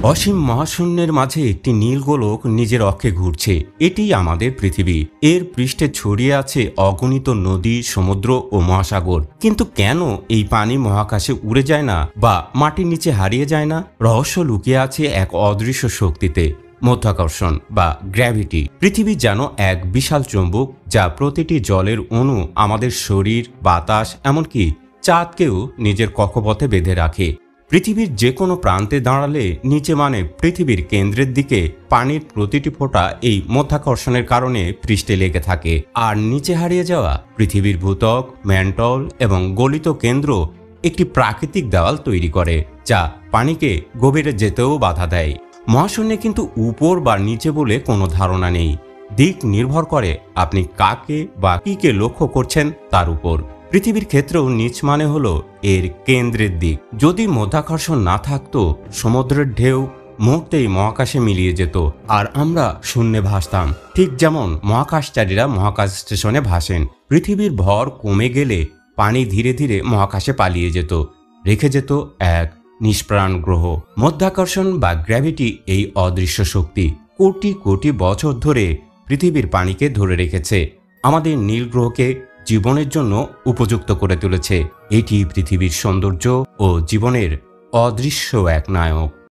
অসীম মহাশূন্যের মাঝে একটি নীল গোলক নিজের অক্ষে ঘুরছে। এটি আমাদের পৃথিবী। এর পৃষ্ঠে ছড়িয়ে আছে অগণিত নদী, সমুদ্র ও মহাসাগর। কিন্তু কেন এই পানি মহাকাশে উড়ে যায় না বা মাটির নিচে হারিয়ে যায় না? রহস্য লুকিয়ে আছে এক অদৃশ্য শক্তিতে, মাধ্যাকর্ষণ বা গ্র্যাভিটি। পৃথিবী যেন এক বিশাল চুম্বক, যা প্রতিটি জলের অণু, আমাদের শরীর, বাতাস, এমনকি চাঁদকেও নিজের কক্ষপথে বেঁধে রাখে। পৃথিবীর যে কোনো প্রান্তে দাঁড়ালে নিচে, মানে পৃথিবীর কেন্দ্রের দিকে, পানির প্রতিটি ফোঁটা এই মাধ্যাকর্ষণের কারণে পৃষ্ঠে লেগে থাকে। আর নিচে হারিয়ে যাওয়া পৃথিবীর ভূত্বক, ম্যান্টল এবং গলিত কেন্দ্র একটি প্রাকৃতিক দেওয়াল তৈরি করে, যা পানিকে গভীরে যেতেও বাধা দেয়। মহাশূন্যে কিন্তু উপর বা নিচে বলে কোনো ধারণা নেই। দিক নির্ভর করে আপনি কাকে বা কিকে লক্ষ্য করছেন তার উপর। পৃথিবীর ক্ষেত্রেও নিচ মানে হলো এর কেন্দ্রের দিক। যদি মাধ্যাকর্ষণ না থাকতো, সমুদ্রের ঢেউ মুহূর্তেই মহাকাশে মিলিয়ে যেত আর আমরা শূন্যে ভাসতাম, ঠিক যেমন মহাকাশচারীরা মহাকাশ স্টেশনে ভাসেন। পৃথিবীর ভর কমে গেলে পানি ধীরে ধীরে মহাকাশে পালিয়ে যেত, রেখে যেত এক নিষ্প্রাণ গ্রহ। মাধ্যাকর্ষণ বা গ্র্যাভিটি এই অদৃশ্য শক্তি কোটি কোটি বছর ধরে পৃথিবীর পানিকে ধরে রেখেছে, আমাদের নীল গ্রহকে জীবনের জন্য উপযুক্ত করে তুলেছে। এটি পৃথিবীর সৌন্দর্য ও জীবনের অদৃশ্য এক নায়ক।